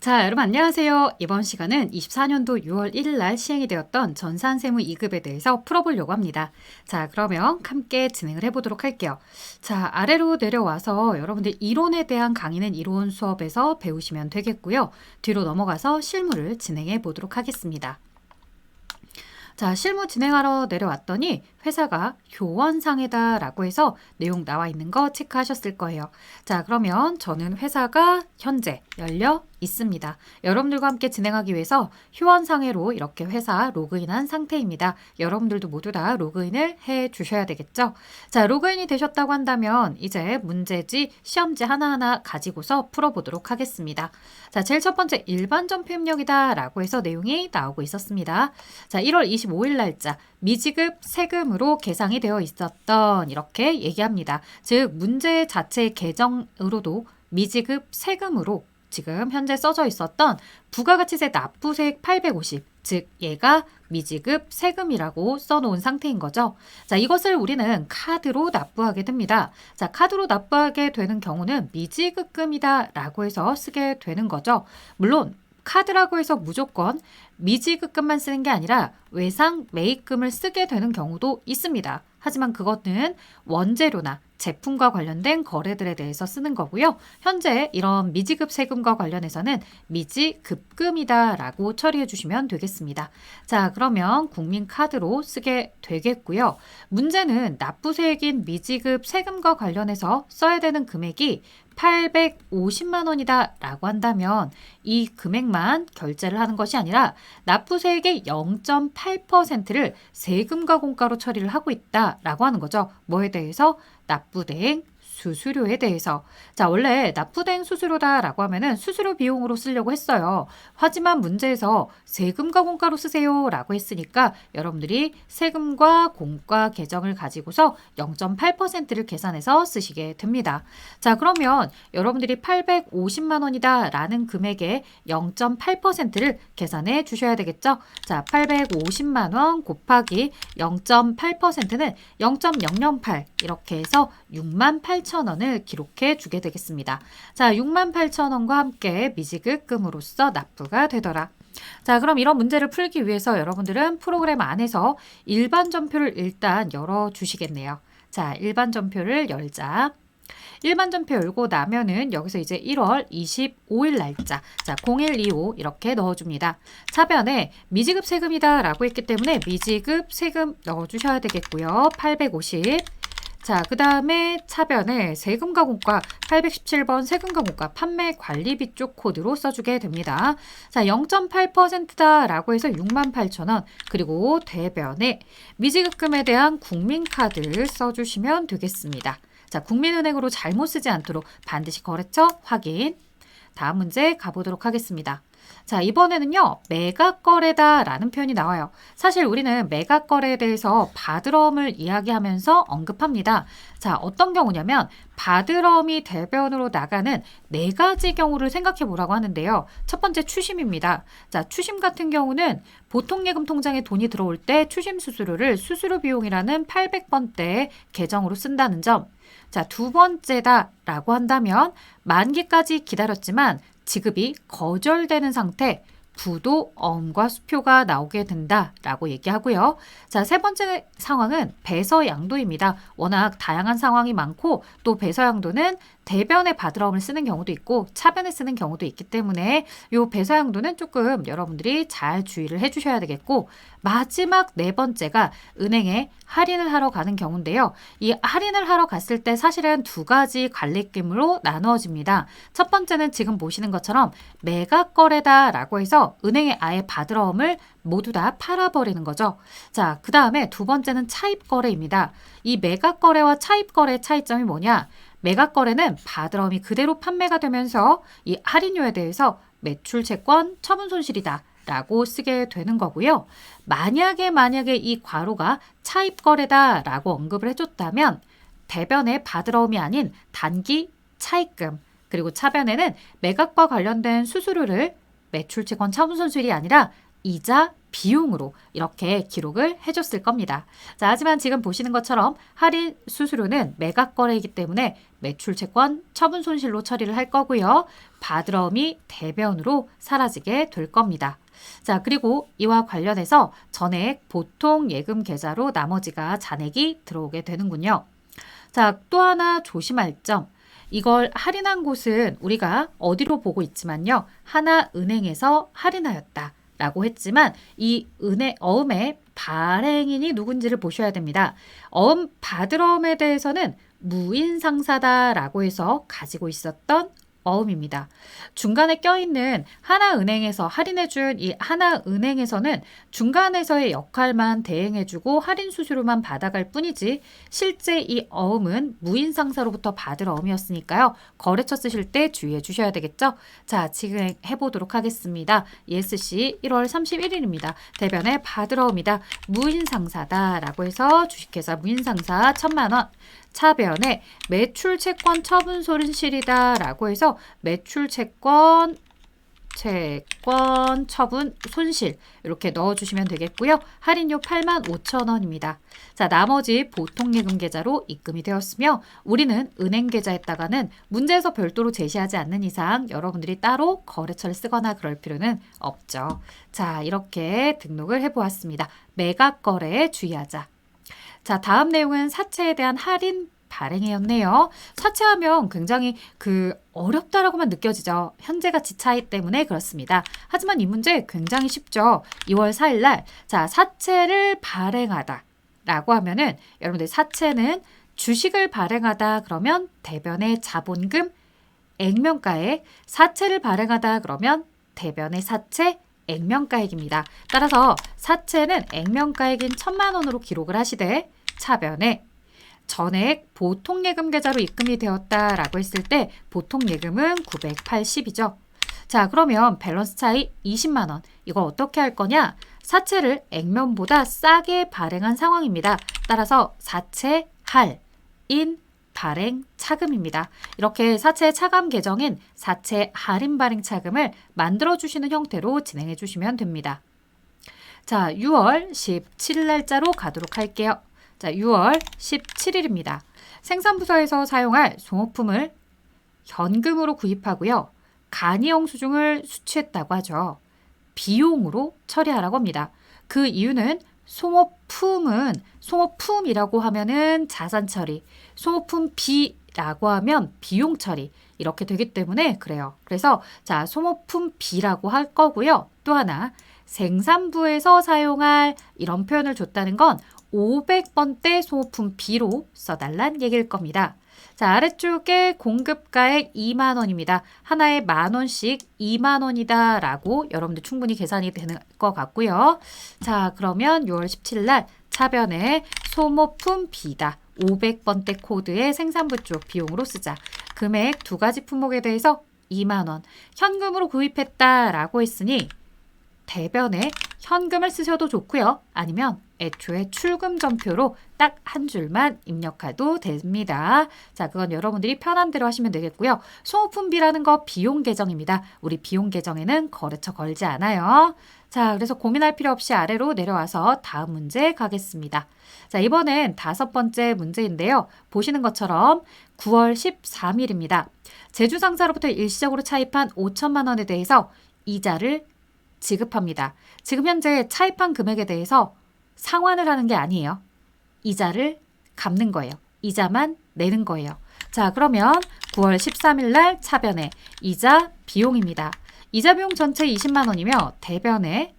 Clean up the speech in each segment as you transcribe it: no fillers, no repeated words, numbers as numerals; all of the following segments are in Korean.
자, 여러분 안녕하세요. 이번 시간은 24년도 6월 1일 날 시행이 되었던 전산세무 2급에 대해서 풀어보려고 합니다. 자, 그러면 함께 진행을 해보도록 할게요. 자, 아래로 내려와서 여러분들 이론에 대한 강의는 이론 수업에서 배우시면 되겠고요. 뒤로 넘어가서 실무를 진행해 보도록 하겠습니다. 자, 실무 진행하러 내려왔더니 회사가 효원상해다 라고 해서 내용 나와 있는 거 체크하셨을 거예요. 자, 그러면 저는 회사가 현재 열려 있습니다. 여러분들과 함께 진행하기 위해서 효원상해로 이렇게 회사 로그인한 상태입니다. 여러분들도 모두 다 로그인을 해 주셔야 되겠죠? 자, 로그인이 되셨다고 한다면 이제 문제지, 시험지 하나하나 가지고서 풀어보도록 하겠습니다. 자, 제일 첫 번째 일반 전표 입력이다 라고 해서 내용이 나오고 있었습니다. 자, 1월 25일 날짜 미지급 세금으로 계상이 되어 있었던 이렇게 얘기합니다. 즉 문제 자체의 계정으로도 미지급 세금으로 지금 현재 써져 있었던 부가가치세 납부세액 850, 즉 얘가 미지급 세금이라고 써놓은 상태인 거죠. 자, 이것을 우리는 카드로 납부하게 됩니다. 자, 카드로 납부하게 되는 경우는 미지급금이다 라고 해서 쓰게 되는 거죠. 물론 카드라고 해서 무조건 미지급금만 쓰는 게 아니라 외상 매입금을 쓰게 되는 경우도 있습니다. 하지만 그것은 원재료나 제품과 관련된 거래들에 대해서 쓰는 거고요. 현재 이런 미지급 세금과 관련해서는 미지급금이다 라고 처리해 주시면 되겠습니다. 자, 그러면 국민카드로 쓰게 되겠고요. 문제는 납부세액인 미지급 세금과 관련해서 써야 되는 금액이 850만 원이다 라고 한다면 이 금액만 결제를 하는 것이 아니라 납부세액의 0.8%를 세금과 공과로 처리를 하고 있다 라고 하는 거죠. 뭐에 대해서? 납부대행 수수료에 대해서. 자, 원래 납부대행 수수료다 라고 하면은 수수료 비용으로 쓰려고 했어요. 하지만 문제에서 세금과 공과로 쓰세요 라고 했으니까 여러분들이 세금과 공과 계정을 가지고서 0.8%를 계산해서 쓰시게 됩니다. 자, 그러면 여러분들이 850만 원이다 라는 금액의 0.8%를 계산해 주셔야 되겠죠. 자, 850만 원 곱하기 0.8%는 0.008 이렇게 해서 68,000원을 기록해 주게 되겠습니다. 자, 68,000원과 함께 미지급금으로서 납부가 되더라. 자, 그럼 이런 문제를 풀기 위해서 여러분들은 프로그램 안에서 일반 전표를 일단 열어 주시겠네요. 자, 일반 전표를 열자. 일반 전표 열고 나면은 여기서 이제 1월 25일 날짜, 자 0125 이렇게 넣어줍니다. 차변에 미지급 세금이다 라고 했기 때문에 미지급 세금 넣어주셔야 되겠고요. 850. 자, 그 다음에 차변에 세금과 공과 817번 세금과 공과 판매 관리비 쪽 코드로 써주게 됩니다. 자, 0.8%다 라고 해서 68,000원, 그리고 대변에 미지급금에 대한 국민카드를 써주시면 되겠습니다. 자, 국민은행으로 잘못 쓰지 않도록 반드시 거래처 확인. 다음 문제 가보도록 하겠습니다. 자, 이번에는요, 매각거래다 라는 표현이 나와요. 사실 우리는 매각거래에 대해서 바드럼을 이야기하면서 언급합니다. 자, 어떤 경우냐면 바드럼이 대변으로 나가는 네 가지 경우를 생각해 보라고 하는데요. 첫 번째 추심입니다. 자, 추심 같은 경우는 보통예금 통장에 돈이 들어올 때 추심 수수료를 수수료 비용이라는 800번대 계정으로 쓴다는 점. 자, 두 번째다 라고 한다면 만기까지 기다렸지만 지급이 거절되는 상태, 부도 엄과 수표가 나오게 된다라고 얘기하고요. 자, 세 번째 상황은 배서양도입니다. 워낙 다양한 상황이 많고 또 배서양도는 대변에 바드럼을 쓰는 경우도 있고 차변에 쓰는 경우도 있기 때문에 이 배서양도는 조금 여러분들이 잘 주의를 해주셔야 되겠고, 마지막 네 번째가 은행에 할인을 하러 가는 경우인데요. 이 할인을 하러 갔을 때 사실은 두 가지 관리금으로 나누어집니다. 첫 번째는 지금 보시는 것처럼 매각거래다라고 해서 은행에 아예 바드럼을 모두 다 팔아버리는 거죠. 자, 그 다음에 두 번째는 차입거래입니다. 이 매각거래와 차입거래의 차이점이 뭐냐? 매각거래는 바드럼이 그대로 판매가 되면서 이 할인료에 대해서 매출 채권 처분 손실이다 라고 쓰게 되는 거고요. 만약에 이 과로가 차입거래다 라고 언급을 해줬다면 대변에 바드럼이 아닌 단기 차입금, 그리고 차변에는 매각과 관련된 수수료를 매출 채권 처분 손실이 아니라 이자 비용으로 이렇게 기록을 해줬을 겁니다. 자, 하지만 지금 보시는 것처럼 할인 수수료는 매각 거래이기 때문에 매출 채권 처분 손실로 처리를 할 거고요. 받으러움이 대변으로 사라지게 될 겁니다. 자, 그리고 이와 관련해서 전액 보통 예금 계좌로 나머지가 잔액이 들어오게 되는군요. 자, 또 하나 조심할 점. 이걸 할인한 곳은 우리가 어디로 보고 있지만요. 하나은행에서 할인하였다 라고 했지만 이 어음의 발행인이 누군지를 보셔야 됩니다. 어음 받으러움에 대해서는 무인상사다 라고 해서 가지고 있었던 어음입니다. 중간에 껴있는 하나은행에서 할인해준 이 하나은행에서는 중간에서의 역할만 대행해주고 할인 수수료만 받아갈 뿐이지 실제 이 어음은 무인상사로부터 받을 어음이었으니까요. 거래처 쓰실 때 주의해 주셔야 되겠죠? 자, 지금 해보도록 하겠습니다. ESC 1월 31일입니다. 대변에 받을 어음이다. 무인상사다 라고 해서 주식회사 무인상사 1,000만원. 차변에 매출 채권 처분 손실이다 라고 해서 매출 채권 처분 손실 이렇게 넣어주시면 되겠고요. 할인료 85,000원입니다. 자, 나머지 보통예금 계좌로 입금이 되었으며 우리는 은행 계좌에다가는 문제에서 별도로 제시하지 않는 이상 여러분들이 따로 거래처를 쓰거나 그럴 필요는 없죠. 자, 이렇게 등록을 해보았습니다. 매각 거래에 주의하자. 자, 다음 내용은 사채에 대한 할인 발행이었네요. 사채하면 굉장히 어렵다라고만 느껴지죠. 현재 가치 차이 때문에 그렇습니다. 하지만 이 문제 굉장히 쉽죠. 2월 4일 날, 자, 사채를 발행하다 라고 하면은 여러분들 사채는 주식을 발행하다 그러면 대변의 자본금 액면가액, 사채를 발행하다 그러면 대변의 사채 액면가액입니다. 따라서 사채는 액면가액인 1,000만 원으로 기록을 하시되 차변에 전액 보통예금 계좌로 입금이 되었다라고 했을 때 보통예금은 980이죠. 자, 그러면 밸런스 차이 20만 원. 이거 어떻게 할 거냐? 사채를 액면보다 싸게 발행한 상황입니다. 따라서 사채 할인 발행 차금입니다. 이렇게 사채 차감 계정인 사채 할인 발행 차금을 만들어주시는 형태로 진행해 주시면 됩니다. 자, 6월 17일 날짜로 가도록 할게요. 자, 6월 17일입니다. 생산부서에서 사용할 소모품을 현금으로 구입하고요. 간이영수증을 수취했다고 하죠. 비용으로 처리하라고 합니다. 그 이유는 소모품이라고 하면은 자산 처리, 소모품 B라고 하면 비용 처리 이렇게 되기 때문에 그래요. 그래서 자, 소모품 B라고 할 거고요. 또 하나 생산부에서 사용할 이런 표현을 줬다는 건 500번대 소모품 B로 써달란 얘기일 겁니다. 자, 아래쪽에 공급가액 2만 원입니다. 하나에 10,000원씩 2만 원이다 라고 여러분들 충분히 계산이 되는 것 같고요. 자, 그러면 6월 17일 날 차변에 소모품 B다. 500번대 코드의 생산부 쪽 비용으로 쓰자. 금액 두 가지 품목에 대해서 2만 원. 현금으로 구입했다 라고 했으니 대변에 현금을 쓰셔도 좋고요. 아니면 애초에 출금 전표로 딱 한 줄만 입력해도 됩니다. 자, 그건 여러분들이 편한 대로 하시면 되겠고요. 소모품비라는 거 비용 계정입니다. 우리 비용 계정에는 거래처 걸지 않아요. 자, 그래서 고민할 필요 없이 아래로 내려와서 다음 문제 가겠습니다. 자, 이번엔 5번째 문제인데요. 보시는 것처럼 9월 13일입니다. 제주상사로부터 일시적으로 차입한 5천만 원에 대해서 이자를 지급합니다. 지금 현재 차입한 금액에 대해서 상환을 하는 게 아니에요. 이자를 갚는 거예요. 이자만 내는 거예요. 자, 그러면 9월 13일 날 차변에 이자 비용입니다. 이자 비용 전체 20만 원이며 대변에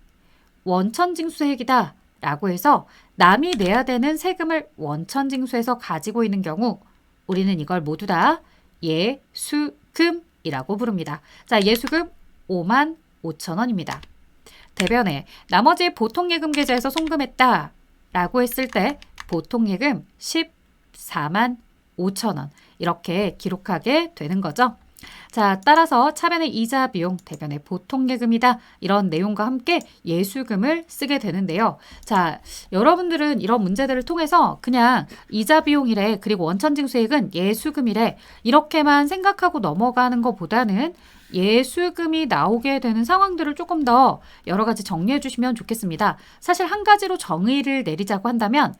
원천징수액이다 라고 해서 남이 내야 되는 세금을 원천징수해서 가지고 있는 경우 우리는 이걸 모두 다 예수금이라고 부릅니다. 자, 예수금 5만 5천 원입니다. 대변에 나머지 보통예금 계좌에서 송금했다 라고 했을 때 보통예금 14만 5천 원 이렇게 기록하게 되는 거죠. 자, 따라서 차변의 이자 비용, 대변의 보통예금이다. 이런 내용과 함께 예수금을 쓰게 되는데요. 자, 여러분들은 이런 문제들을 통해서 그냥 이자 비용이래, 그리고 원천징수액은 예수금이래, 이렇게만 생각하고 넘어가는 것보다는 예수금이 나오게 되는 상황들을 조금 더 여러 가지 정리해 주시면 좋겠습니다. 사실 한 가지로 정의를 내리자고 한다면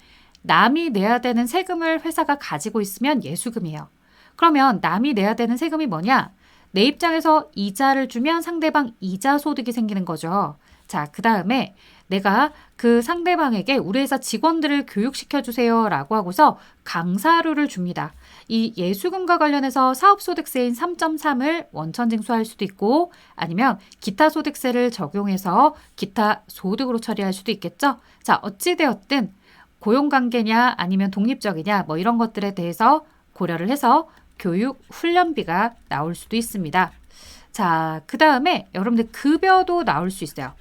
남이 내야 되는 세금을 회사가 가지고 있으면 예수금이에요. 그러면 남이 내야 되는 세금이 뭐냐? 내 입장에서 이자를 주면 상대방 이자 소득이 생기는 거죠. 자, 그 다음에 내가 그 상대방에게 우리 회사 직원들을 교육시켜 주세요 라고 하고서 강사료를 줍니다. 이 예수금과 관련해서 사업소득세인 3.3을 원천징수할 수도 있고 아니면 기타 소득세를 적용해서 기타 소득으로 처리할 수도 있겠죠. 자, 어찌되었든 고용관계냐 아니면 독립적이냐 뭐 이런 것들에 대해서 고려를 해서 교육 훈련비가 나올 수도 있습니다. 자, 그 다음에 여러분들 급여도 나올 수 있어요.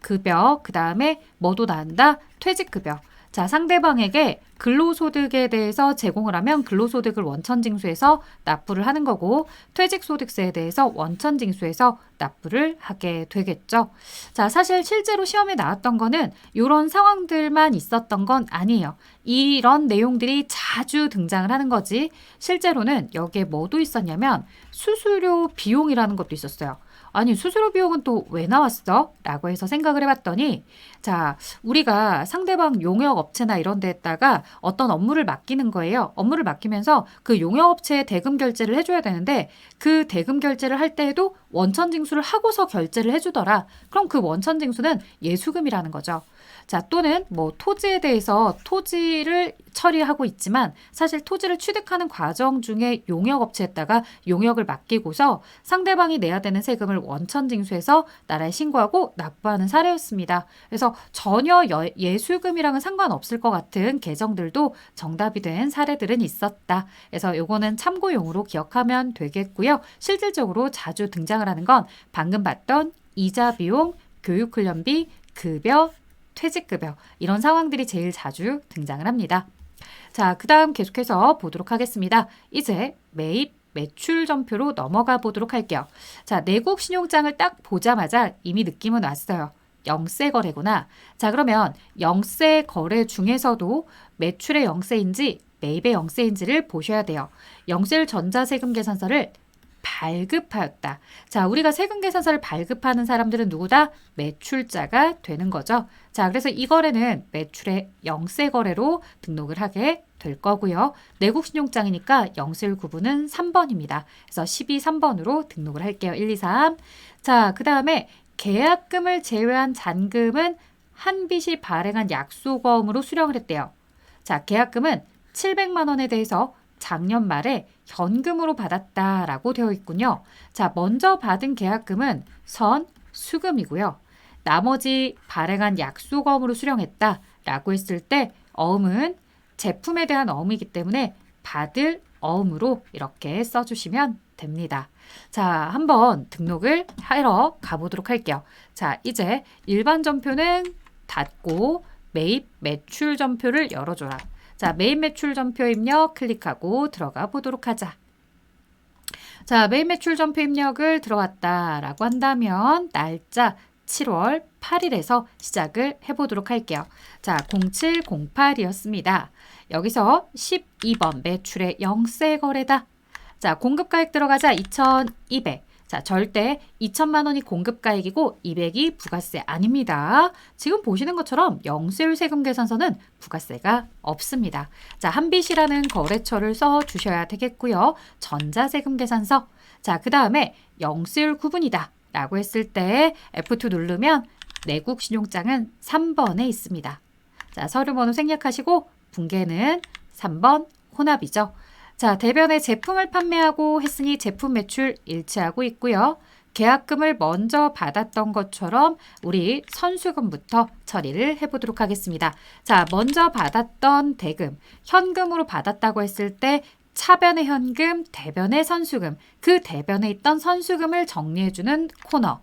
급여, 그 다음에 뭐도 나온다? 퇴직급여. 자, 상대방에게 근로소득에 대해서 제공을 하면 근로소득을 원천징수해서 납부를 하는 거고 퇴직소득세에 대해서 원천징수해서 납부를 하게 되겠죠. 자, 사실 실제로 시험에 나왔던 거는 이런 상황들만 있었던 건 아니에요. 이런 내용들이 자주 등장을 하는 거지 실제로는 여기에 뭐도 있었냐면 수수료 비용이라는 것도 있었어요. 아니 수수료 비용은 또 왜 나왔어? 라고 해서 생각을 해봤더니 자 우리가 상대방 용역업체나 이런 데에다가 어떤 업무를 맡기는 거예요. 업무를 맡기면서 그 용역업체에 대금 결제를 해줘야 되는데 그 대금 결제를 할 때에도 원천징수를 하고서 결제를 해주더라. 그럼 그 원천징수는 예수금이라는 거죠. 자, 또는 뭐 토지에 대해서 토지를 처리하고 있지만 사실 토지를 취득하는 과정 중에 용역업체에다가 용역을 맡기고서 상대방이 내야 되는 세금을 원천징수해서 나라에 신고하고 납부하는 사례였습니다. 그래서 전혀 예수금이랑은 상관없을 것 같은 계정들도 정답이 된 사례들은 있었다. 그래서 요거는 참고용으로 기억하면 되겠고요. 실질적으로 자주 등장을 하는 건 방금 봤던 이자 비용, 교육훈련비, 급여, 퇴직급여 이런 상황들이 제일 자주 등장을 합니다. 자, 그 다음 계속해서 보도록 하겠습니다. 이제 매입 매출 전표로 넘어가 보도록 할게요. 자, 내국 신용장을 딱 보자마자 이미 느낌은 왔어요. 영세 거래구나. 자, 그러면 영세 거래 중에서도 매출의 영세인지 매입의 영세인지를 보셔야 돼요. 영세율 전자세금 계산서를 발급하였다. 자, 우리가 세금 계산서를 발급하는 사람들은 누구다? 매출자가 되는 거죠. 자, 그래서 이 거래는 매출의 영세 거래로 등록을 하게 될 거고요. 내국 신용장이니까 영세율 구분은 3번입니다. 그래서 12, 3번으로 등록을 할게요. 1, 2, 3. 자, 그 다음에 계약금을 제외한 잔금은 한 빚이 발행한 약속어음으로 수령을 했대요. 자, 계약금은 700만 원에 대해서 작년 말에 현금으로 받았다라고 되어 있군요. 자, 먼저 받은 계약금은 선수금이고요. 나머지 발행한 약속어음으로 수령했다라고 했을 때 어음은 제품에 대한 어음이기 때문에 받을 어음으로 이렇게 써주시면 됩니다. 자, 한번 등록을 하러 가보도록 할게요. 자, 이제 일반 전표는 닫고 매입 매출 전표를 열어줘라. 자, 매입 매출 전표 입력 클릭하고 들어가 보도록 하자. 자, 매입 매출 전표 입력을 들어왔다라고 한다면 날짜 7월 8일에서 시작을 해보도록 할게요. 자, 0708이었습니다. 여기서 12번 매출의 영세 거래다. 자, 공급가액 들어가자 2,200. 자, 절대 2천만 원이 공급가액이고 200이 부가세 아닙니다. 지금 보시는 것처럼 영세율 세금 계산서는 부가세가 없습니다. 자, 한빛이라는 거래처를 써 주셔야 되겠고요. 전자세금 계산서. 자, 그 다음에 영세율 구분이다 라고 했을 때 F2 누르면 내국 신용장은 3번에 있습니다. 자, 서류번호 생략하시고 분계는 3번 혼합이죠. 자, 대변에 제품을 판매하고 했으니 제품 매출 일치하고 있고요. 계약금을 먼저 받았던 것처럼 우리 선수금부터 처리를 해보도록 하겠습니다. 자, 먼저 받았던 대금, 현금으로 받았다고 했을 때 차변의 현금, 대변의 선수금, 그 대변에 있던 선수금을 정리해주는 코너.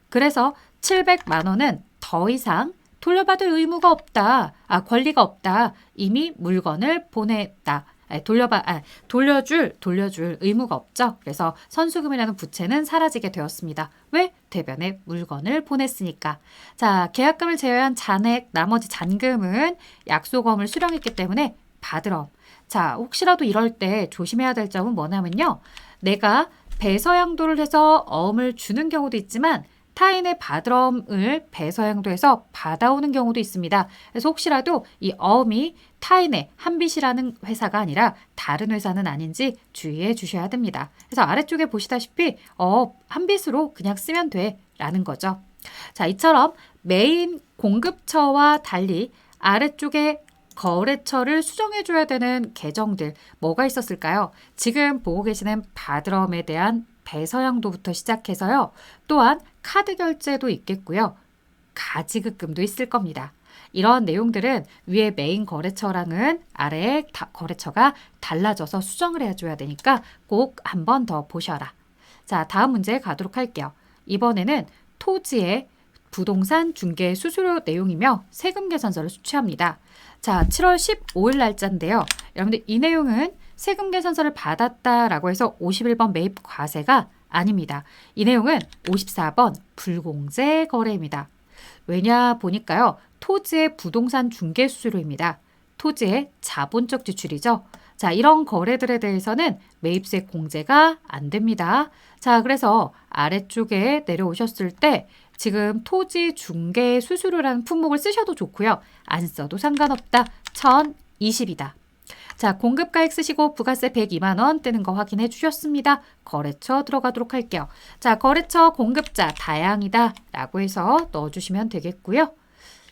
그래서 700만 원은 더 이상 돌려받을 의무가 없다. 권리가 없다. 이미 물건을 보냈다. 돌려줄 의무가 없죠. 그래서 선수금이라는 부채는 사라지게 되었습니다. 왜? 대변에 물건을 보냈으니까. 자, 계약금을 제외한 잔액, 나머지 잔금은 약속어음을 수령했기 때문에 받으러. 자, 혹시라도 이럴 때 조심해야 될 점은 뭐냐면요. 내가 배서양도를 해서 어음을 주는 경우도 있지만 타인의 받을어음을 배서양도해서 받아오는 경우도 있습니다. 그래서 혹시라도 이 어음이 타인의 한빛이라는 회사가 아니라 다른 회사는 아닌지 주의해 주셔야 됩니다. 그래서 아래쪽에 보시다시피 한빛으로 그냥 쓰면 돼 라는 거죠. 자, 이처럼 메인 공급처와 달리 아래쪽에 거래처를 수정해줘야 되는 계정들 뭐가 있었을까요? 지금 보고 계시는 받을어음에 대한 배서양도부터 시작해서요. 또한 카드 결제도 있겠고요. 가지급금도 있을 겁니다. 이런 내용들은 위에 메인 거래처랑은 아래 거래처가 달라져서 수정을 해줘야 되니까 꼭 한 번 더 보셔라. 자, 다음 문제 가도록 할게요. 이번에는 토지의 부동산 중개 수수료 내용이며 세금 계산서를 수취합니다. 자, 7월 15일 날짜인데요. 여러분들 이 내용은 세금 계산서를 받았다라고 해서 51번 매입 과세가 아닙니다. 이 내용은 54번 불공제 거래입니다. 왜냐 보니까요. 토지의 부동산 중개 수수료입니다. 토지의 자본적 지출이죠. 자, 이런 거래들에 대해서는 매입세 공제가 안 됩니다. 자, 그래서 아래쪽에 내려오셨을 때 지금 토지 중개 수수료라는 품목을 쓰셔도 좋고요. 안 써도 상관없다. 1020이다. 자, 공급가액 쓰시고 부가세 102만 원 뜨는 거 확인해 주셨습니다. 거래처 들어가도록 할게요. 자, 거래처 공급자 다양이다 라고 해서 넣어주시면 되겠고요.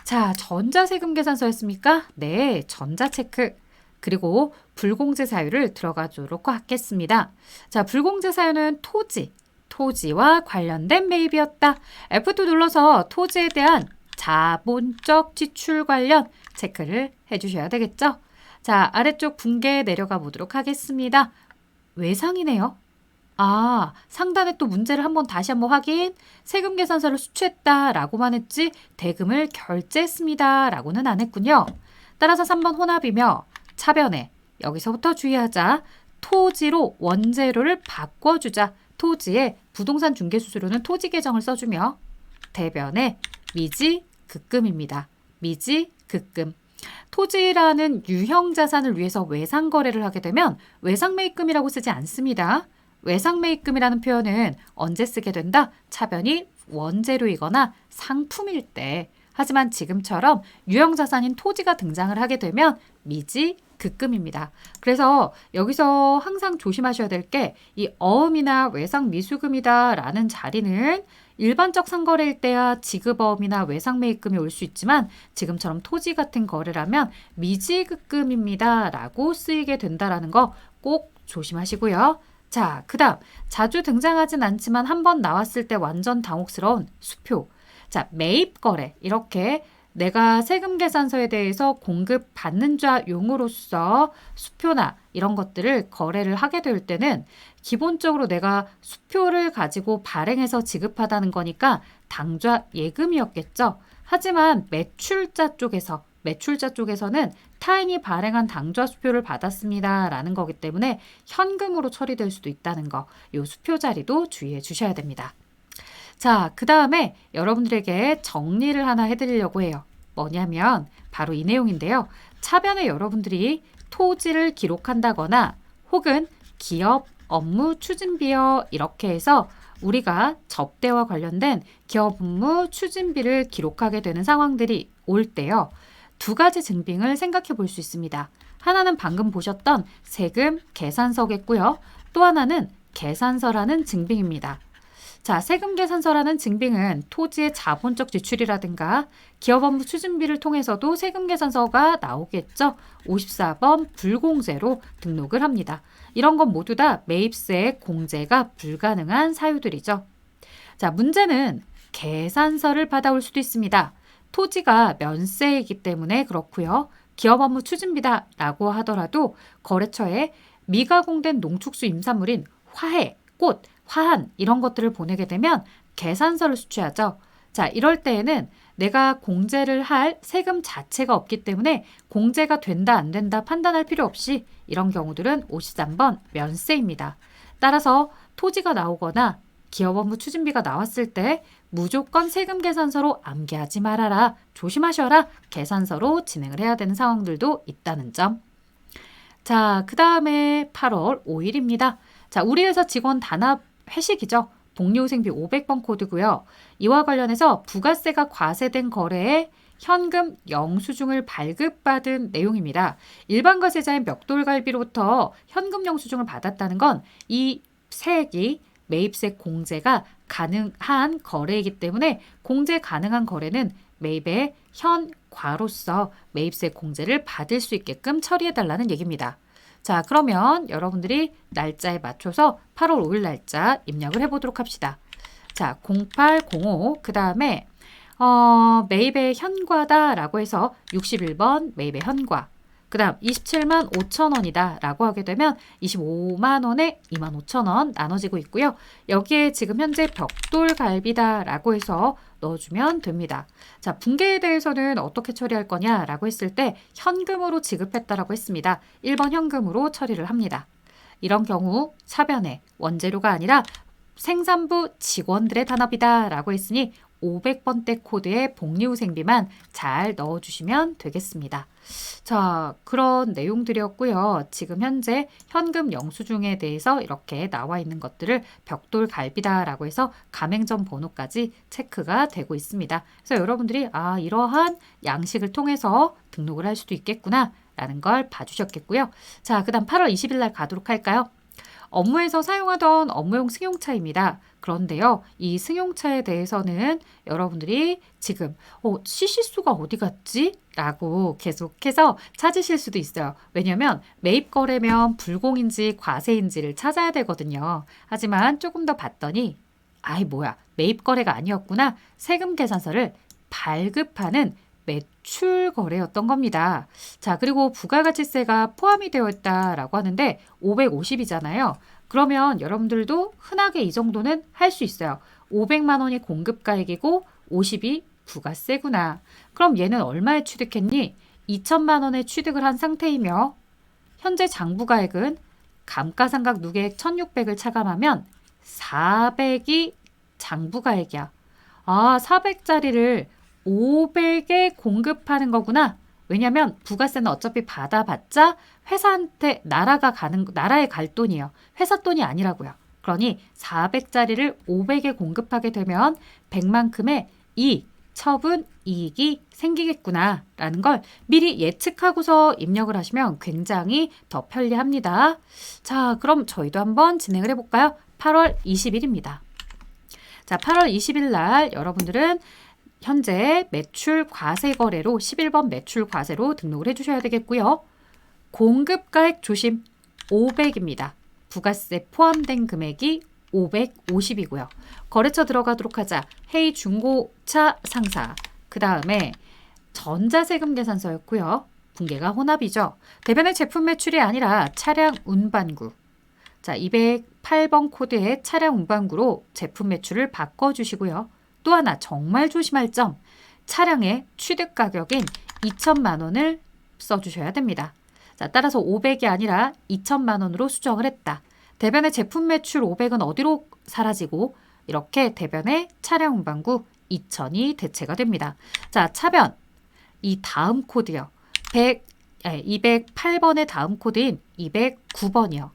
자, 전자세금 계산서였습니까? 네, 전자체크. 그리고 불공제 사유를 들어가도록 하겠습니다. 자, 불공제 사유는 토지와 관련된 매입이었다. F2 눌러서 토지에 대한 자본적 지출 관련 체크를 해주셔야 되겠죠? 자, 아래쪽 분계 내려가 보도록 하겠습니다. 외상이네요. 아, 상단에 또 문제를 다시 한번 확인. 세금 계산서를 수취했다라고만 했지 대금을 결제했습니다 라고는 안 했군요. 따라서 3번 혼합이며 차변에 여기서부터 주의하자. 토지로 원재료를 바꿔주자. 토지에 부동산 중개수수료는 토지 계정을 써주며 대변에 미지급금입니다. 미지급금. 토지라는 유형 자산을 위해서 외상 거래를 하게 되면 외상 매입금이라고 쓰지 않습니다. 외상 매입금이라는 표현은 언제 쓰게 된다? 차변이 원재료이거나 상품일 때. 하지만 지금처럼 유형 자산인 토지가 등장을 하게 되면 미지급금입니다. 그래서 여기서 항상 조심하셔야 될 게 이 어음이나 외상 미수금이다 라는 자리는 일반적 상거래일 때야 지급어음이나 외상 매입금이 올 수 있지만 지금처럼 토지 같은 거래라면 미지급금입니다 라고 쓰이게 된다라는 거 꼭 조심하시고요. 자, 그 다음 자주 등장하진 않지만 한번 나왔을 때 완전 당혹스러운 수표. 자, 매입 거래. 이렇게 내가 세금 계산서에 대해서 공급받는 자 용으로서 수표나 이런 것들을 거래를 하게 될 때는 기본적으로 내가 수표를 가지고 발행해서 지급하다는 거니까 당좌 예금이었겠죠. 하지만 매출자 쪽에서는 타인이 발행한 당좌 수표를 받았습니다 라는 거기 때문에 현금으로 처리될 수도 있다는 거, 이 수표 자리도 주의해 주셔야 됩니다. 자, 그 다음에 여러분들에게 정리를 하나 해드리려고 해요. 뭐냐면 바로 이 내용인데요. 차변에 여러분들이 토지를 기록한다거나 혹은 기업 업무 추진비어 이렇게 해서 우리가 접대와 관련된 기업 업무 추진비를 기록하게 되는 상황들이 올 때요. 두 가지 증빙을 생각해 볼 수 있습니다. 하나는 방금 보셨던 세금 계산서겠고요. 또 하나는 계산서라는 증빙입니다. 자, 세금 계산서라는 증빙은 토지의 자본적 지출이라든가 기업 업무 추진비를 통해서도 세금 계산서가 나오겠죠. 54번 불공제로 등록을 합니다. 이런 건 모두 다 매입세 공제가 불가능한 사유들이죠. 자, 문제는 계산서를 받아올 수도 있습니다. 토지가 면세이기 때문에 그렇고요. 기업 업무 추진비다 라고 하더라도 거래처에 미가공된 농축수 임산물인 화해, 꽃, 화한 이런 것들을 보내게 되면 계산서를 수취하죠. 자, 이럴 때에는 내가 공제를 할 세금 자체가 없기 때문에 공제가 된다 안 된다 판단할 필요 없이 이런 경우들은 53번 면세입니다. 따라서 토지가 나오거나 기업 업무 추진비가 나왔을 때 무조건 세금 계산서로 암기하지 말아라. 조심하셔라. 계산서로 진행을 해야 되는 상황들도 있다는 점. 자, 그 다음에 8월 5일입니다. 자, 우리 회사 직원 단합 회식이죠. 복리후생비 500번 코드고요. 이와 관련해서 부가세가 과세된 거래에 현금 영수증을 발급받은 내용입니다. 일반 과세자인 멱돌갈비로부터 현금 영수증을 받았다는 건 이 세액이 매입세 공제가 가능한 거래이기 때문에 공제 가능한 거래는 매입의 현과로서 매입세 공제를 받을 수 있게끔 처리해달라는 얘기입니다. 자, 그러면 여러분들이 날짜에 맞춰서 8월 5일 날짜 입력을 해보도록 합시다. 자, 0805, 그 다음에 매입의 현과다라고 해서 61번 매입의 현과, 그 다음 27만 5천 원이다 라고 하게 되면 25만 원에 2만 5천 원 나눠지고 있고요. 여기에 지금 현재 벽돌갈비다 라고 해서 넣어주면 됩니다. 자, 붕괴에 대해서는 어떻게 처리할 거냐 라고 했을 때 현금으로 지급했다라고 했습니다. 1번 현금으로 처리를 합니다. 이런 경우 사변에 원재료가 아니라 생산부 직원들의 단합이다 라고 했으니 500번대 코드의 복리후생비만 잘 넣어주시면 되겠습니다. 자, 그런 내용들이었고요. 지금 현재 현금 영수증에 대해서 이렇게 나와 있는 것들을 벽돌갈비다라고 해서 가맹점 번호까지 체크가 되고 있습니다. 그래서 여러분들이 이러한 양식을 통해서 등록을 할 수도 있겠구나 라는 걸 봐주셨겠고요. 자, 그 다음 8월 20일 날 가도록 할까요? 업무에서 사용하던 업무용 승용차입니다. 그런데요, 이 승용차에 대해서는 여러분들이 지금 CC수가 어디 갔지? 라고 계속해서 찾으실 수도 있어요. 왜냐하면 매입 거래면 불공인지 과세인지를 찾아야 되거든요. 하지만 조금 더 봤더니 매입 거래가 아니었구나. 세금 계산서를 발급하는 매출 거래였던 겁니다. 자, 그리고 부가가치세가 포함이 되어 있다라고 하는데 550이잖아요. 그러면 여러분들도 흔하게 이 정도는 할 수 있어요. 500만 원이 공급가액이고 50이 부가세구나. 그럼 얘는 얼마에 취득했니? 2천만 원에 취득을 한 상태이며 현재 장부가액은 감가상각 누계액 1600을 차감하면 400이 장부가액이야. 400짜리를 500에 공급하는 거구나. 왜냐면 부가세는 어차피 받아봤자 회사한테 나라에 갈 돈이에요. 회사 돈이 아니라고요. 그러니 400짜리를 500에 공급하게 되면 100만큼의 처분 이익이 생기겠구나 라는 걸 미리 예측하고서 입력을 하시면 굉장히 더 편리합니다. 자, 그럼 저희도 한번 진행을 해볼까요? 8월 20일입니다. 자, 8월 20일 날 여러분들은 현재 매출 과세 거래로 11번 매출 과세로 등록을 해주셔야 되겠고요. 공급가액 조심 500입니다. 부가세 포함된 금액이 550이고요. 거래처 들어가도록 하자. 헤이 중고차 상사. 그 다음에 전자세금 계산서였고요. 분계가 혼합이죠. 대변의 제품 매출이 아니라 차량 운반구. 자, 208번 코드의 차량 운반구로 제품 매출을 바꿔주시고요. 또 하나 정말 조심할 점, 차량의 취득 가격인 2천만 원을 써주셔야 됩니다. 자, 따라서 500이 아니라 2천만 원으로 수정을 했다. 대변의 제품 매출 500은 어디로 사라지고 이렇게 대변의 차량 운반구 2천이 대체가 됩니다. 자, 차변, 이 다음 코드요. 208번의 다음 코드인 209번이요.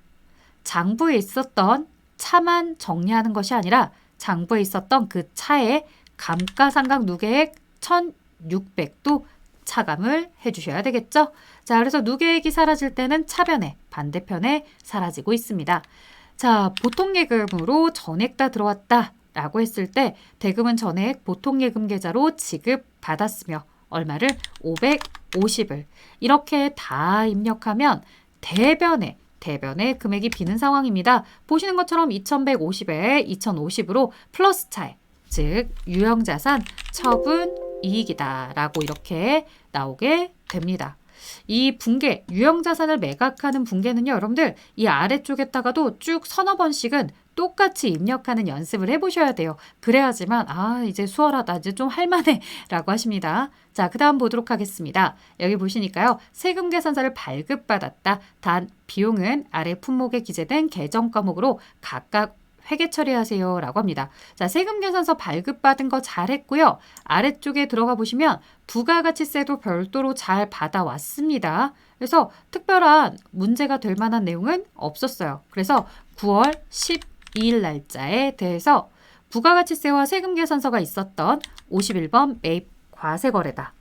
장부에 있었던 차만 정리하는 것이 아니라 장부에 있었던 그 차의 감가상각 누계액 1600도 차감을 해주셔야 되겠죠? 자, 그래서 누계액이 사라질 때는 차변에 반대편에 사라지고 있습니다. 자, 보통예금으로 전액 다 들어왔다 라고 했을 때 대금은 전액 보통예금 계좌로 지급받았으며 얼마를 550을 이렇게 다 입력하면 대변에 금액이 비는 상황입니다. 보시는 것처럼 2150에 2050으로 플러스 차액, 즉 유형자산 처분 이익이다 라고 이렇게 나오게 됩니다. 이 분계, 유형자산을 매각하는 분계는요, 여러분들 이 아래쪽에다가도 쭉 서너 번씩은 똑같이 입력하는 연습을 해보셔야 돼요. 그래야지만 이제 수월하다, 이제 좀 할만해 라고 하십니다. 자, 그 다음 보도록 하겠습니다. 여기 보시니까요. 세금 계산서를 발급받았다. 단 비용은 아래 품목에 기재된 계정 과목으로 각각 회계 처리하세요 라고 합니다. 자, 세금 계산서 발급받은 거 잘했고요. 아래쪽에 들어가 보시면 부가가치세도 별도로 잘 받아왔습니다. 그래서 특별한 문제가 될 만한 내용은 없었어요. 그래서 9월 이일 날짜에 대해서 부가가치세와 세금계산서가 있었던 51번 매입 과세거래다.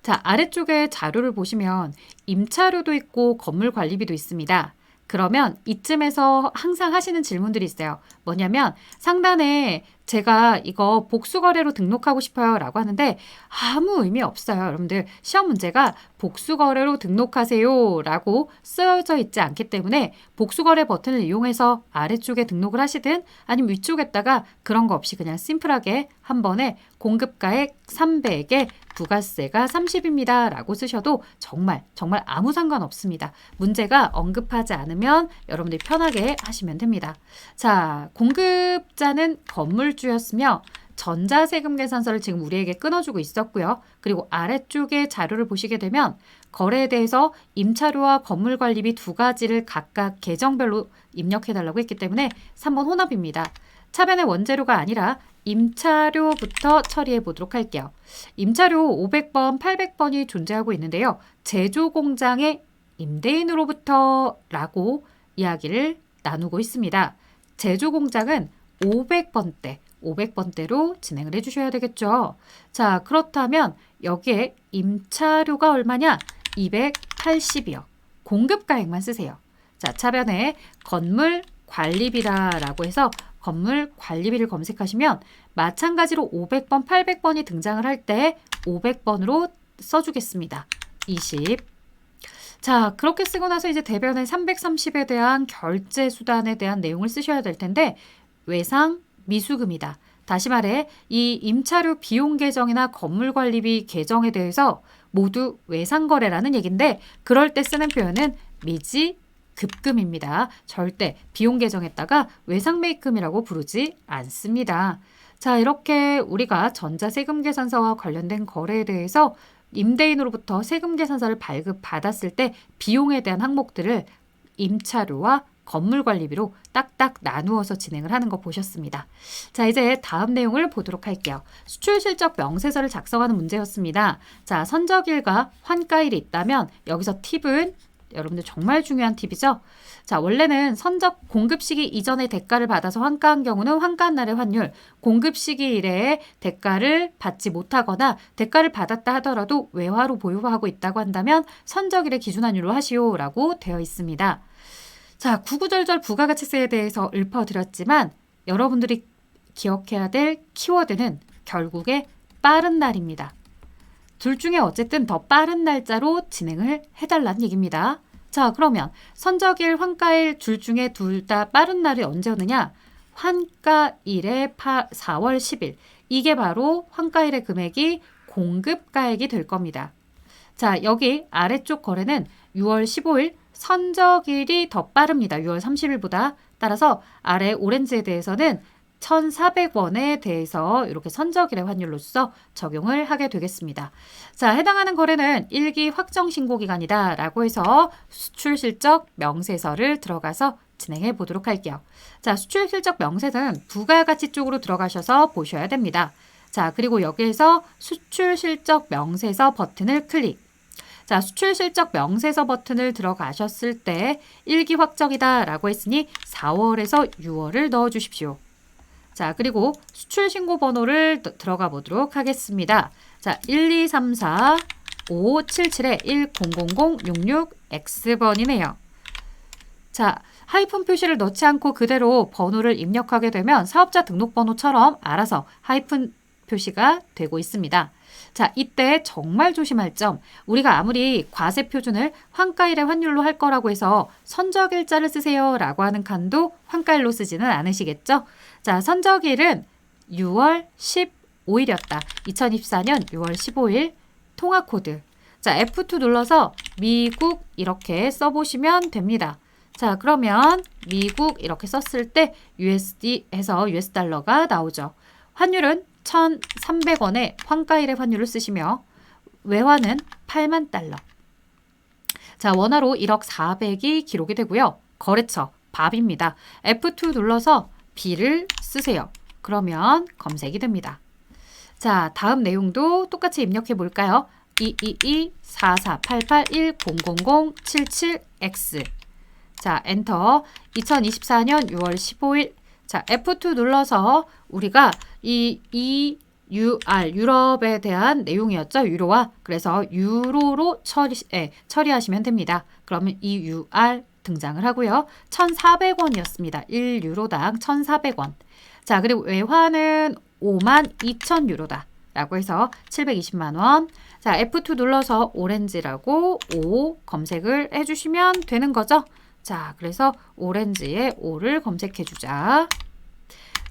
자, 아래쪽에 자료를 보시면 임차료도 있고 건물관리비도 있습니다. 그러면 이쯤에서 항상 하시는 질문들이 있어요. 뭐냐면 상단에 제가 이거 복수거래로 등록하고 싶어요 라고 하는데 아무 의미 없어요. 여러분들 시험 문제가 복수거래로 등록하세요 라고 쓰여져 있지 않기 때문에 복수거래 버튼을 이용해서 아래쪽에 등록을 하시든 아니면 위쪽에다가 그런 거 없이 그냥 심플하게 한 번에 공급가액 300에 부가세가 30입니다 라고 쓰셔도 정말 아무 상관없습니다. 문제가 언급하지 않으면 여러분들이 편하게 하시면 됩니다. 자, 공급자는 건물주였으며 전자세금 계산서를 지금 우리에게 끊어주고 있었고요. 그리고 아래쪽에 자료를 보시게 되면 거래에 대해서 임차료와 건물관리비 두 가지를 각각 계정별로 입력해달라고 했기 때문에 3번 혼합입니다. 차변의 원재료가 아니라 임차료부터 처리해 보도록 할게요. 임차료 500번, 800번이 존재하고 있는데요. 제조공장의 임대인으로부터 라고 이야기를 나누고 있습니다. 제조공장은 500번대로 진행을 해주셔야 되겠죠. 자, 그렇다면 여기에 임차료가 얼마냐? 280이요. 공급가액만 쓰세요. 자, 차변에 건물 관리비다라고 해서 건물 관리비를 검색하시면 마찬가지로 500번, 800번이 등장을 할 때 500번으로 써주겠습니다. 20. 자, 그렇게 쓰고 나서 이제 대변에 330에 대한 결제 수단에 대한 내용을 쓰셔야 될 텐데 외상 미수금이다. 다시 말해 이 임차료 비용 계정이나 건물 관리비 계정에 대해서 모두 외상거래라는 얘기인데 그럴 때 쓰는 표현은 미지 급금입니다. 절대 비용 계정에다가 외상매입금이라고 부르지 않습니다. 자, 이렇게 우리가 전자세금 계산서와 관련된 거래에 대해서 임대인으로부터 세금 계산서를 발급받았을 때 비용에 대한 항목들을 임차료와 건물관리비로 딱딱 나누어서 진행을 하는 거 보셨습니다. 자, 이제 다음 내용을 보도록 할게요. 수출실적 명세서를 작성하는 문제였습니다. 자, 선적일과 환가일이 있다면 여기서 팁은 여러분들 정말 중요한 팁이죠. 자, 원래는 선적 공급 시기 이전에 대가를 받아서 환가한 경우는 환가한 날의 환율, 공급 시기 이래에 대가를 받지 못하거나 대가를 받았다 하더라도 외화로 보유하고 있다고 한다면 선적일의 기준환율로 하시오라고 되어 있습니다. 자, 구구절절 부가가치세에 대해서 읊어드렸지만 여러분들이 기억해야 될 키워드는 결국에 빠른 날입니다. 둘 중에 어쨌든 더 빠른 날짜로 진행을 해달라는 얘기입니다. 자, 그러면 선적일, 환가일 둘 중에 둘 다 빠른 날이 언제 오느냐? 환가일의 4월 10일. 이게 바로 환가일의 금액이 공급가액이 될 겁니다. 자, 여기 아래쪽 거래는 6월 15일, 선적일이 더 빠릅니다. 6월 30일보다. 따라서 아래 오렌지에 대해서는 1,400원에 대해서 이렇게 선적일의 환율로서 적용을 하게 되겠습니다. 자, 해당하는 거래는 1기 확정 신고 기간이다 라고 해서 수출실적 명세서를 들어가서 진행해 보도록 할게요. 자, 수출실적 명세서는 부가가치 쪽으로 들어가셔서 보셔야 됩니다. 자, 그리고 여기에서 수출실적 명세서 버튼을 클릭. 자, 수출실적 명세서 버튼을 들어가셨을 때 1기 확정이다 라고 했으니 4월에서 6월을 넣어주십시오. 자, 그리고 수출 신고 번호를 들어가 보도록 하겠습니다. 자, 1234 5577에 100066X번이네요. 자, 하이픈 표시를 넣지 않고 그대로 번호를 입력하게 되면 사업자 등록번호처럼 알아서 하이픈 표시가 되고 있습니다. 자, 이때 정말 조심할 점, 우리가 아무리 과세 표준을 환가일의 환율로 할 거라고 해서 선적일자를 쓰세요 라고 하는 칸도 환가일로 쓰지는 않으시겠죠? 자, 선적일은 6월 15일이었다. 2024년 6월 15일 통화코드. 자, F2 눌러서 미국 이렇게 써보시면 됩니다. 자, 그러면 미국 이렇게 썼을 때 USD 해서 US 달러가 나오죠. 환율은 1,300원에 환가일의 환율을 쓰시며 외화는 8만 달러. 자, 원화로 1억 400이 기록이 되고요. 거래처 밥입니다. F2 눌러서 B를 쓰세요. 그러면 검색이 됩니다. 자, 다음 내용도 똑같이 입력해 볼까요? 222-4488-1000-77X. 자, 엔터. 2024년 6월 15일 자, F2 눌러서 우리가 이 EUR, 유럽에 대한 내용이었죠. 유로와. 그래서 유로로 처리하시면 됩니다. 그러면 EUR 등장을 하고요. 1,400원이었습니다. 1유로당 1,400원. 자, 그리고 외화는 52,000유로다. 라고 해서 720만 원. 자, F2 눌러서 오렌지라고 O 검색을 해주시면 되는 거죠. 자, 그래서 오렌지에 O를 검색해 주자.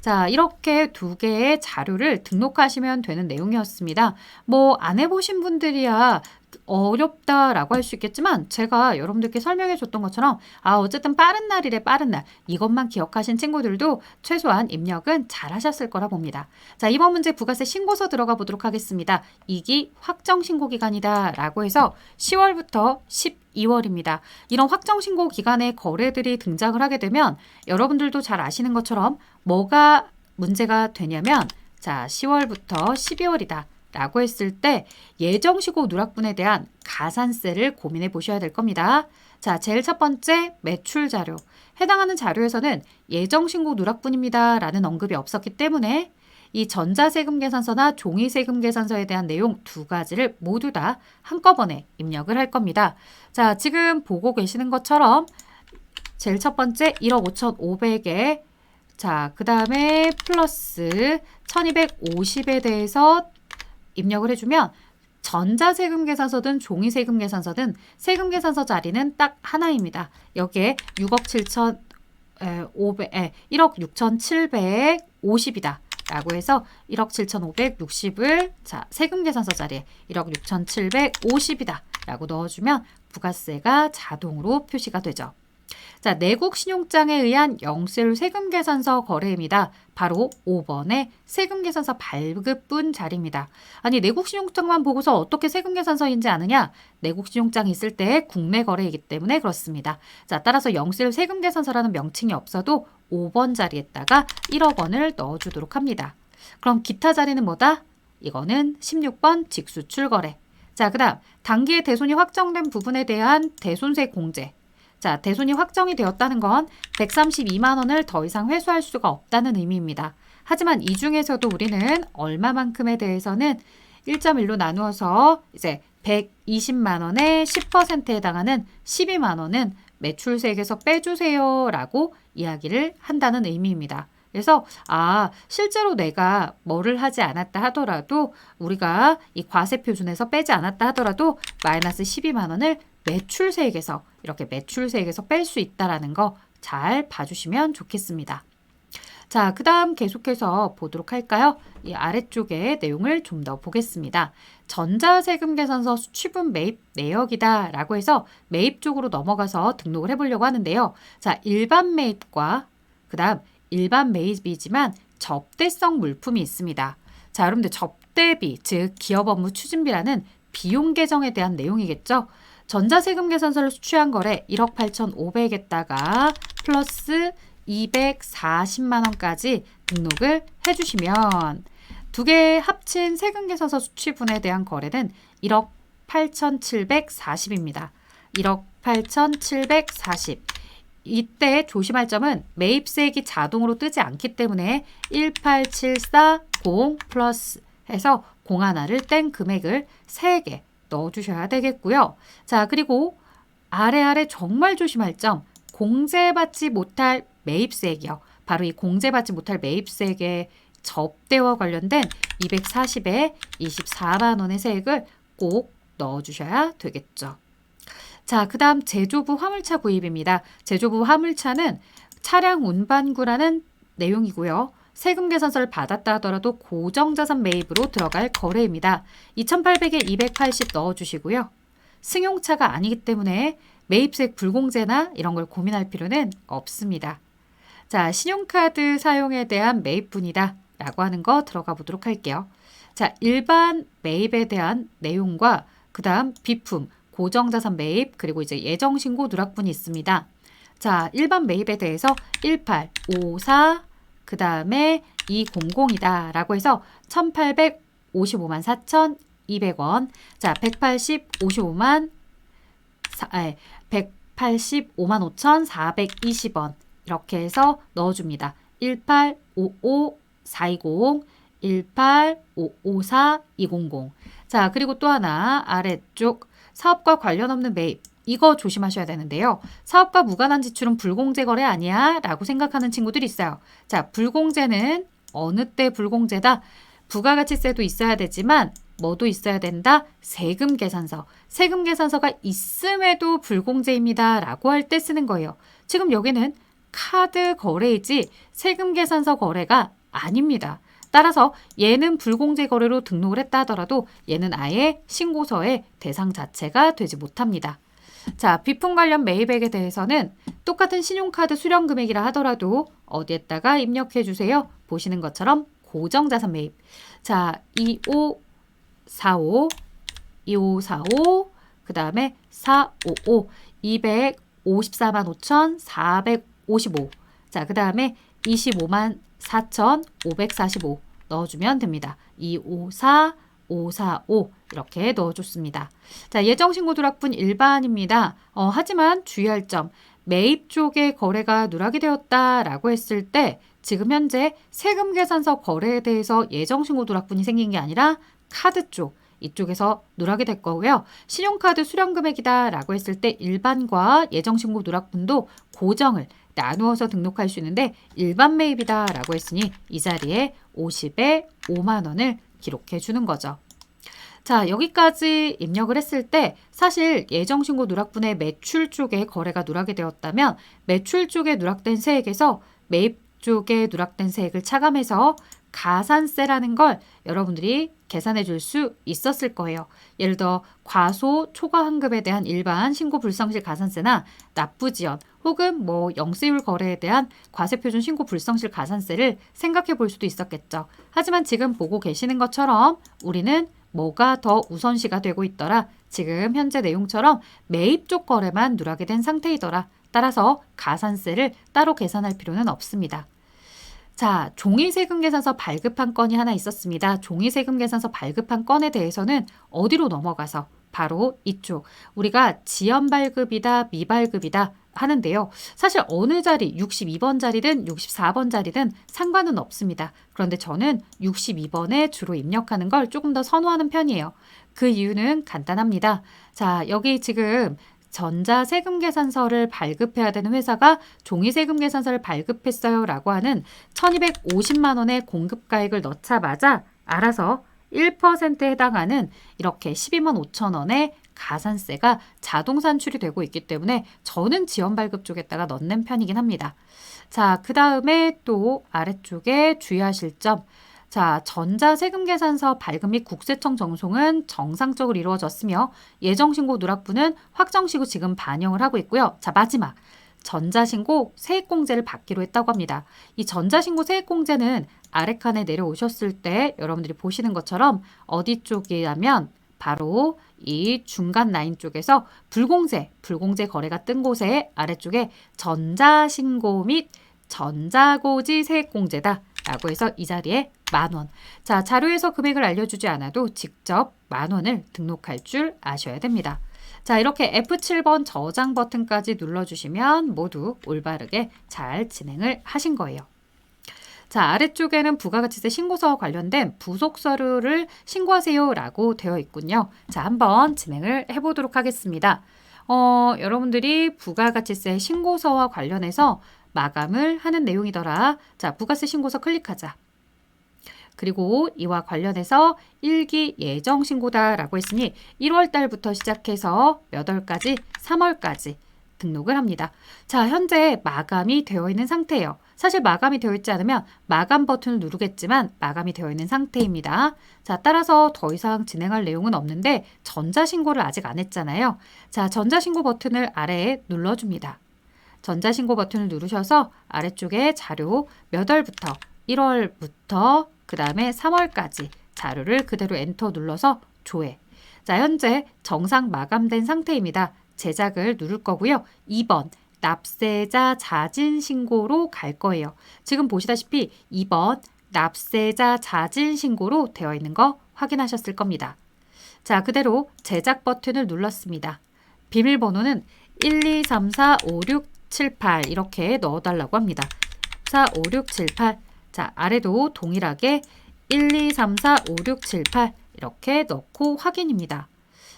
자, 이렇게 두 개의 자료를 등록하시면 되는 내용이었습니다. 뭐 안 해보신 분들이야 어렵다라고 할 수 있겠지만 제가 여러분들께 설명해 줬던 것처럼 어쨌든 빠른 날이래 빠른 날 이것만 기억하신 친구들도 최소한 입력은 잘 하셨을 거라 봅니다. 자, 이번 문제 부가세 신고서 들어가 보도록 하겠습니다. 2기 확정 신고 기간이다 라고 해서 10월부터 12월입니다. 이런 확정 신고 기간에 거래들이 등장을 하게 되면 여러분들도 잘 아시는 것처럼 뭐가 문제가 되냐면 자, 10월부터 12월이다. 라고 했을 때 예정시고 누락분에 대한 가산세를 고민해 보셔야 될 겁니다. 자, 제일 첫 번째 매출 자료. 해당하는 자료에서는 예정신고 누락분입니다. 라는 언급이 없었기 때문에 이 전자세금 계산서나 종이세금 계산서에 대한 내용 두 가지를 모두 다 한꺼번에 입력을 할 겁니다. 자, 지금 보고 계시는 것처럼 제일 첫 번째 1억 5,500에 자, 그 다음에 플러스 1250에 대해서 입력을 해주면 전자세금 계산서든 종이세금 계산서든 세금 계산서 자리는 딱 하나입니다. 여기에 6억 1억 6,750이다. 라고 해서 1억 7,560을 자, 세금 계산서 자리에 1억 6,750이다. 라고 넣어주면 부가세가 자동으로 표시가 되죠. 자, 내국 신용장에 의한 영수일 세금 계산서 거래입니다. 바로 5번의 세금 계산서 발급분 자리입니다. 아니, 내국 신용장만 보고서 어떻게 세금 계산서인지 아느냐? 내국 신용장이 있을 때 국내 거래이기 때문에 그렇습니다. 자, 따라서 영수일 세금 계산서라는 명칭이 없어도 5번 자리에다가 1억 원을 넣어주도록 합니다. 그럼 기타 자리는 뭐다? 이거는 16번 직수출 거래. 자, 그 다음 단기에 대손이 확정된 부분에 대한 대손세 공제. 자, 대손이 확정이 되었다는 건 132만 원을 더 이상 회수할 수가 없다는 의미입니다. 하지만 이 중에서도 우리는 얼마만큼에 대해서는 1.1로 나누어서 이제 120만 원의 10%에 해당하는 12만 원은 매출세액에서 빼주세요 라고 이야기를 한다는 의미입니다. 그래서 실제로 내가 뭐를 하지 않았다 하더라도 우리가 이 과세 표준에서 빼지 않았다 하더라도 마이너스 12만 원을 매출세액에서 이렇게 매출세액에서 뺄 수 있다라는 거 잘 봐주시면 좋겠습니다. 자, 그 다음 계속해서 보도록 할까요? 이 아래쪽의 내용을 좀 더 보겠습니다. 전자세금 계산서 수취분 매입 내역이다 라고 해서 매입 쪽으로 넘어가서 등록을 해보려고 하는데요. 자, 일반 매입과 그 다음 일반 매입이지만 접대성 물품이 있습니다. 자, 여러분들 접대비, 즉 기업 업무 추진비라는 비용 계정에 대한 내용이겠죠. 전자세금 계산서를 수취한 거래 1억 8,500에다가 플러스 240만 원까지 등록을 해주시면 두 개 합친 세금 계산서 수취분에 대한 거래는 1억 8,740입니다. 1억 8,740. 이때 조심할 점은 매입세액이 자동으로 뜨지 않기 때문에 18740 플러스 해서 공하나를 뗀 금액을 3개 넣어주셔야 되겠고요. 자, 그리고 아래 정말 조심할 점 공제받지 못할 매입세액이요. 바로 이 공제받지 못할 매입세액의 접대와 관련된 240에 24만 원의 세액을 꼭 넣어주셔야 되겠죠. 자, 그 다음 제조부 화물차 구입입니다. 제조부 화물차는 차량 운반구라는 내용이고요. 세금 계산서를 받았다 하더라도 고정자산 매입으로 들어갈 거래입니다. 2,800에 280 넣어주시고요. 승용차가 아니기 때문에 매입세액 불공제나 이런 걸 고민할 필요는 없습니다. 자, 신용카드 사용에 대한 매입분이다 라고 하는 거 들어가 보도록 할게요. 자, 일반 매입에 대한 내용과 그 다음 비품, 고정자산 매입, 그리고 이제 예정신고 누락분이 있습니다. 자, 일반 매입에 대해서 1854 그 다음에 200이다 라고 해서 1,855만 4,200원. 자, 185만 5,420원. 이렇게 해서 넣어줍니다. 1855-420, 1855-4200. 자, 그리고 또 하나 아래쪽 사업과 관련 없는 매입. 이거 조심하셔야 되는데요. 사업과 무관한 지출은 불공제 거래 아니야? 라고 생각하는 친구들이 있어요. 자, 불공제는 어느 때 불공제다? 부가가치세도 있어야 되지만 뭐도 있어야 된다? 세금 계산서. 세금 계산서가 있음에도 불공제입니다. 라고 할 때 쓰는 거예요. 지금 여기는 카드 거래이지 세금 계산서 거래가 아닙니다. 따라서 얘는 불공제 거래로 등록을 했다 하더라도 얘는 아예 신고서의 대상 자체가 되지 못합니다. 자, 비품 관련 매입액에 대해서는 똑같은 신용카드 수령 금액이라 하더라도 어디에다가 입력해 주세요. 보시는 것처럼 고정자산 매입. 자, 2545, 2545, 그 다음에 455, 254만 5,455. 자, 그 다음에 25만 4,545 넣어주면 됩니다. 254, 545 이렇게 넣어줬습니다. 자, 예정신고 누락분 일반입니다. 하지만 주의할 점, 매입 쪽에 거래가 누락이 되었다라고 했을 때 지금 현재 세금 계산서 거래에 대해서 예정신고 누락분이 생긴 게 아니라 카드 쪽, 이쪽에서 누락이 될 거고요. 신용카드 수령 금액이다 라고 했을 때 일반과 예정신고 누락분도 고정을 나누어서 등록할 수 있는데 일반 매입이다 라고 했으니 이 자리에 50에 5만 원을 기록해 주는 거죠. 자, 여기까지 입력을 했을 때 사실 예정신고 누락분의 매출 쪽에 거래가 누락이 되었다면 매출 쪽에 누락된 세액에서 매입 쪽에 누락된 세액을 차감해서 가산세라는 걸 여러분들이 계산해 줄 수 있었을 거예요. 예를 들어 과소 초과 환급에 대한 일반 신고 불성실 가산세나 납부지연 혹은 뭐 영세율 거래에 대한 과세표준 신고 불성실 가산세를 생각해 볼 수도 있었겠죠. 하지만 지금 보고 계시는 것처럼 우리는 뭐가 더 우선시가 되고 있더라. 지금 현재 내용처럼 매입 쪽 거래만 누락이 된 상태이더라. 따라서 가산세를 따로 계산할 필요는 없습니다. 자, 종이세금계산서 발급한 건이 하나 있었습니다. 종이세금계산서 발급한 건에 대해서는 어디로 넘어가서 바로 이쪽 우리가 지연발급이다 미발급이다 하는데요. 사실 어느 자리 62번 자리든 64번 자리든 상관은 없습니다. 그런데 저는 62번에 주로 입력하는 걸 조금 더 선호하는 편이에요. 그 이유는 간단합니다. 자, 여기 지금 전자세금계산서를 발급해야 되는 회사가 종이세금계산서를 발급했어요 라고 하는 1250만 원의 공급가액을 넣자마자 알아서 1%에 해당하는 이렇게 12만 5천 원의 가산세가 자동 산출이 되고 있기 때문에 저는 지연발급 쪽에다가 넣는 편이긴 합니다. 자, 그 다음에 또 아래쪽에 주의하실 점. 자, 전자세금계산서 발급 및 국세청 정송은 정상적으로 이루어졌으며 예정신고 누락분은 확정시고 지금 반영을 하고 있고요. 자, 마지막 전자신고 세액공제를 받기로 했다고 합니다. 이 전자신고 세액공제는 아래 칸에 내려오셨을 때 여러분들이 보시는 것처럼 어디 쪽이냐면 바로 이 중간 라인 쪽에서 불공제 거래가 뜬 곳에 아래쪽에 전자신고 및 전자고지 세액공제다 라고 해서 이 자리에 만원. 자, 자료에서 금액을 알려주지 않아도 직접 만원을 등록할 줄 아셔야 됩니다. 자, 이렇게 F7번 저장 버튼까지 눌러주시면 모두 올바르게 잘 진행을 하신 거예요. 자, 아래쪽에는 부가가치세 신고서와 관련된 부속 서류를 신고하세요 라고 되어 있군요. 자, 한번 진행을 해보도록 하겠습니다. 여러분들이 부가가치세 신고서와 관련해서 마감을 하는 내용이더라. 자, 부가세 신고서 클릭하자. 그리고 이와 관련해서 일기 예정 신고다 라고 했으니 1월 달부터 시작해서 몇 월까지? 3월까지 등록을 합니다. 자, 현재 마감이 되어 있는 상태예요. 사실 마감이 되어 있지 않으면 마감 버튼을 누르겠지만 마감이 되어 있는 상태입니다. 자, 따라서 더 이상 진행할 내용은 없는데 전자신고를 아직 안 했잖아요. 자, 전자신고 버튼을 아래에 눌러줍니다. 전자신고 버튼을 누르셔서 아래쪽에 자료 몇 월부터 1월부터 그 다음에 3월까지 자료를 그대로 엔터 눌러서 조회. 자, 현재 정상 마감된 상태입니다. 제작을 누를 거고요. 2번 납세자 자진 신고로 갈 거예요. 지금 보시다시피 2번 납세자 자진 신고로 되어 있는 거 확인하셨을 겁니다. 자, 그대로 제작 버튼을 눌렀습니다. 비밀번호는 1, 2, 3, 4, 5, 6, 7, 8 이렇게 넣어달라고 합니다. 4, 5, 6, 7, 8. 자, 아래도 동일하게 1, 2, 3, 4, 5, 6, 7, 8 이렇게 넣고 확인입니다.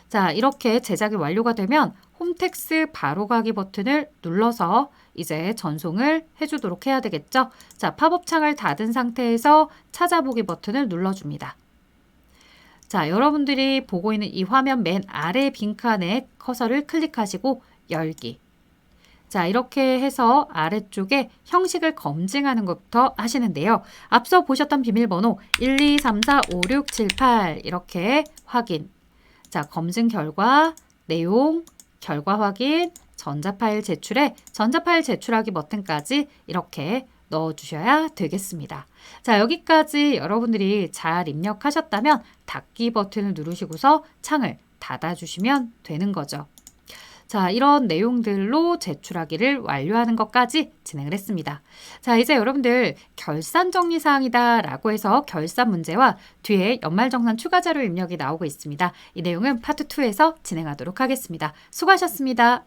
자, 이렇게 제작이 완료가 되면 홈택스 바로가기 버튼을 눌러서 이제 전송을 해주도록 해야 되겠죠. 자, 팝업 창을 닫은 상태에서 찾아보기 버튼을 눌러줍니다. 자, 여러분들이 보고 있는 이 화면 맨 아래 빈칸에 커서를 클릭하시고 열기. 자, 이렇게 해서 아래쪽에 형식을 검증하는 것부터 하시는데요. 앞서 보셨던 비밀번호 1, 2, 3, 4, 5, 6, 7, 8 이렇게 확인. 자, 검증 결과, 내용, 결과 확인, 전자파일 제출에 전자파일 제출하기 버튼까지 이렇게 넣어주셔야 되겠습니다. 자, 여기까지 여러분들이 잘 입력하셨다면 닫기 버튼을 누르시고서 창을 닫아주시면 되는 거죠. 자, 이런 내용들로 제출하기를 완료하는 것까지 진행을 했습니다. 자, 이제 여러분들 결산 정리 사항이다 라고 해서 결산 문제와 뒤에 연말정산 추가 자료 입력이 나오고 있습니다. 이 내용은 파트 2에서 진행하도록 하겠습니다. 수고하셨습니다.